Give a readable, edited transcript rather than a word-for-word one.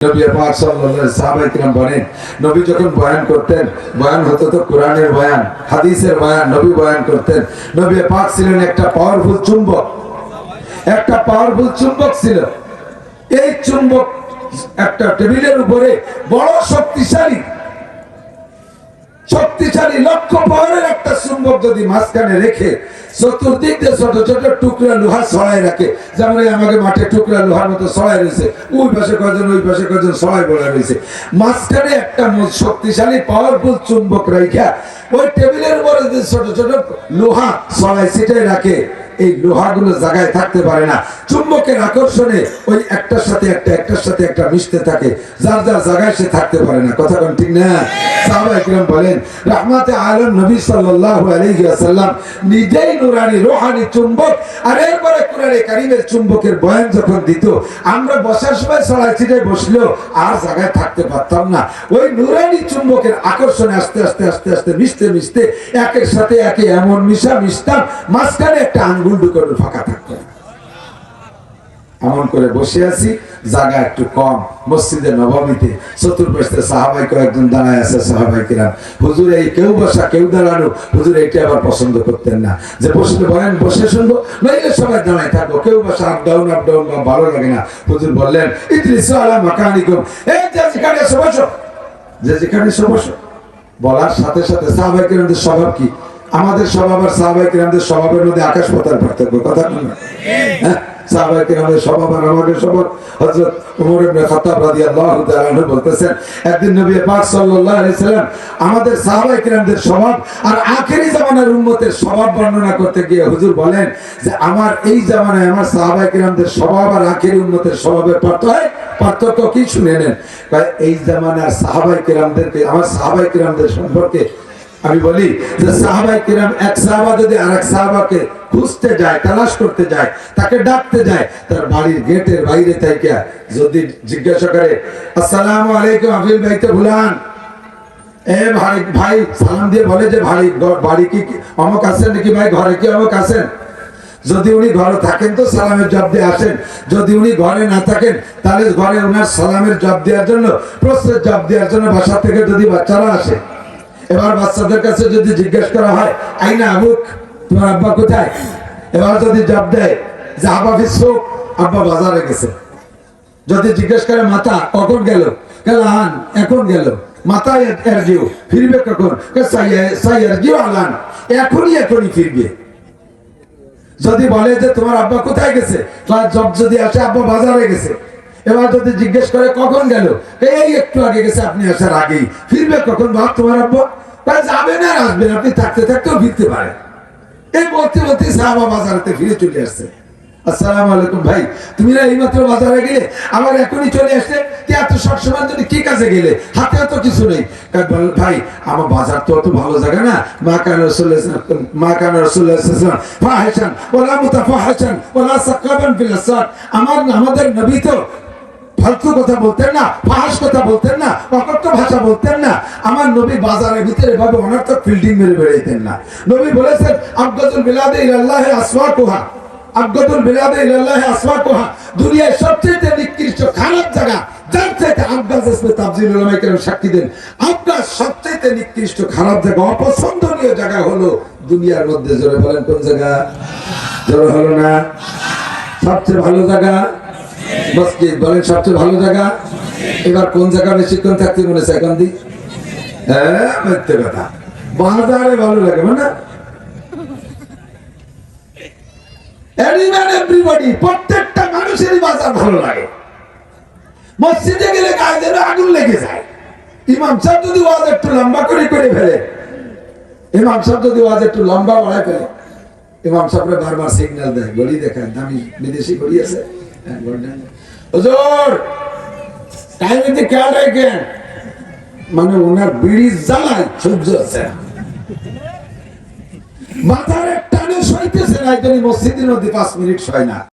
নবী পাক সাল্লাল্লাহু আলাইহি সাহাবায়ে কিরাম বলেন, নবী যখন বয়ান করতেন, বয়ান হতো তো কোরআনের বয়ান, হাদিসের বয়ান, নবী বয়ান করতেন। নবী পাক ছিলেন একটা পাওয়ারফুল চুম্বক, একটা পাওয়ারফুল চুম্বক ছিল। এই চুম্বক একটা টেবিলের উপরে বড় শক্তিশালী লক্ষ্য পাওয়ারের একটা চুম্বক যদি মাঝখানে রেখে চতুর্দিক দিয়ে ছোট ছোট টুকরা লোহা ছড়াই রাখে, যেমন আমাকে মাঠে টুকরা লোহার মতো ছড়াই রয়েছে, ওই পাশে কয়জন ওই পাশে কয়জন ছড়াই বলা রয়েছে, মাঝখানে একটা শক্তিশালী পাওয়ারফুল চুম্বক রাখা ওই টেবিলের উপরে যে ছোট ছোট লোহা ছড়াই ছিটাই রাখে, এই লোহাগুলো জায়গায় থাকতে পারে না। চুম্বকের আকর্ষণে ওই একটার সাথে একটা মিশতে থাকে, যার যার জায়গায় সে থাকতে পারে না। কথা কোন ঠিক না? সাহাবায়ে কিরাম বলেন, রাহমাতে আলম নবী সাল্লাল্লাহু আলাইহি ওয়াসাল্লাম নিজেই নুরানি রূহানি চুম্বক, আর এরপরে কোরআনে কারীমের চুম্বকের বয়ান যখন দিত, আমরা বসার সময় ছড়াই ছিটাই বসলেও আর জায়গায় থাকতে পারতাম না। ওই নুরানি চুম্বকের আকর্ষণে আস্তে আস্তে মিশতে একের সাথে একে এমন মিশতাম, মাঝখানে একটা আঙ্গুল ঢুকানোর ফাঁকা থাকতো না। এমন করে বসে আছি, জায়গা একটু কম। মসজিদে নববীতে চতুর্পাশে সাহাবাই কয়েকজন দাঁড়ায় আছে। সাহাবাই কিরাম, হুজুর এই কেউ বসা কেউ দাঁড়ানো, হুজুর এইটা আবার পছন্দ করতেন না, যে বসলে বলেন বসে শুনবো, নইলে সবাই দাঁড়ায় থাকবো, কেউ বসা আপ ডাউন ভালো লাগে না। হুজুর বললেন, ইজলিসু আলা মাকানিকুম, এই যে যেখানে এসে বসো, যে যেখানে এসে বসো। বলার সাথে সাথে সাহাবাই কিরামদের স্বভাব কি? আমাদের স্বভাব আর সাহাবায়ে কিরামদের স্বভাবের মধ্যে আকাশ পাতাল পার্থক্য। কথা বলেন, হ্যাঁ? সাহাবায়ে কিরামদের স্বভাব আর আমাদের স্বভাব। হযরত ওমর ইবনে খাত্তাব রাদিয়াল্লাহু তাআলা আনহু বলতেছেন, একদিন নবী পাক সাল্লাল্লাহু আলাইহি সাল্লাম আমাদের সাহাবায়ে কিরামদের স্বভাব আর আখেরি জামানার উম্মতের স্বভাব বর্ণনা করতে গিয়ে হুজুর বলেন যে আমার এই জামানায় আমার সাহাবায়ে কিরামদের স্বভাব আর আখেরি উম্মতের স্বভাবের পার্থক্য কি শুনে নেন। এই জামানার সাহাবায়ে কিরামদেরকে, আমার সাহাবায়ে কিরামদের সম্পর্কে আমি বলি যে সাহাবায়ে কিরাম, এক সাহাবা যদি আরেক সাহাবাকে খুঁজতে যায়, তালাশ করতে যায়, তাকে ডাকতে যায়, তার বাড়ির গেটের বাইরে থেকে যদি জিজ্ঞাসা করে, আসসালামু আলাইকুম আফিল বাইতে ফুলান, এ ভাই সালাম দিয়ে বলে যে ভাই বাড়ি কি অমুক আছেন নাকি, ভাই ঘরে কি অমুক আছেন? যদি উনি ঘরে থাকেন তো সালামের জবাব দিয়ে আসেন, যদি উনি ঘরে না থাকেন তাহলে ঘরে ওনার সালামের জবাব দেওয়ার জন্য, প্রশ্নের জবাব দেওয়ার জন্য বাসা থেকে যদি বাচ্চারা আসে, এবার বাচ্চাদের কাছে যদি জিজ্ঞেস করা হয়, আইনা আবুক, তোমার আব্বা কোথায়? এবার যদি জবাব দেয় যে আব্বা ফিসুক, আব্বা বাজারে গেছে। যদি জিজ্ঞেস করে মাতা কখন গেল, আন এখন গেল। মাতা এরজিউ, ফিরবে কখন? সাইয়ারজিউ আলান, এখনই ফিরবে। যদি বলে যে তোমার আব্বা কোথায় গেছে, তার জব যদি আসে আব্বা বাজারে গেছে। এবার যদি জিজ্ঞেস করে কখন গেল, এই একটু আগে গেছে, আপনি আসার আগেই। ফিরবে কখন বাপ তোমার আব্বা? যাবেন আর আসবেন, আপনি থাকতে থাকতেও ফিরতে পারেন। এই বলতে সাহাবা বাজারেতে ফিরে চলে আসছে। আসসালামু আলাইকুম ভাই, তুমি না এইমাত্র বাজারে গেলে, আমার এখনই চলে আসছে, এত সবসময় যদি কি কাজে গেলে, হাতে তো কিছু নেই। ভাই আমার বাজার তো অত ভালো জায়গা না, মা কান রাসূলুল্লাহ ফাহিশান ওয়ালা মুতাফাহিশান ওয়ালা সাকাবান ফিল আসার, আমাদের নবী তো ফালতু কথা বলতেন না, ফাহাশ কথা বলতেন না, অকথ্য ভাষা বলতেন না। আমার নবী বাজারের ভিতরে এভাবে অনর্থক ফিল্ডিং মেরে বেড়াইতেন না। নবী বলেছেন, আবগাদুল বিলাদে ইলাল্লাহি আসওয়াকুহা, আবগাদুল বিলাদে ইলাল্লাহি আসওয়াকুহা, দুনিয়ার সবচেয়ে নিকৃষ্ট খারাপ জায়গা, যার চাইতে আবগাজ ইসমে তাফজিল উলামায়ে কেরাম সাক্ষী দেন, আবগাজ সবচেয়ে নিকৃষ্ট খারাপ জায়গা, অপছন্দনীয় জায়গা হলো দুনিয়ার মধ্যে। জোরে বলেন কোন জায়গা? জোরে হলো না? সবচেয়ে ভালো জায়গা মসজিদ। বলেন সবচেয়ে ভালো জায়গা? এবার কোন জায়গা বেশিক্ষণ থাকতে মনে চায়? এখন দিই, হ্যাঁ মিথ্যে কথা, বাজারে ভালো লাগে না? প্রত্যেকটা মানুষেরই বাজার ভালো লাগে। মসজিদে গেলে গায়ে যেন আগুন লেগে যায়। ইমাম সাহেব যদি ওয়াজ একটু লম্বা করে ফেলে, ইমাম সাহেব যদি ওয়াজ একটু লম্বা বাড়ায় ফেলে, ইমাম সাহেবরা বারবার সিগন্যাল দেয়, ঘড়ি দেখায়, দামি বিদেশি ঘড়ি আছে, হুজুর টাইমে খেয়াল রাখেন, মানে ওনার বিড়ির জ্বালায় সহ্য আছে, মাথার টানে সইতেছে না, মসজিদের মধ্যে 5 মিনিট সয় না।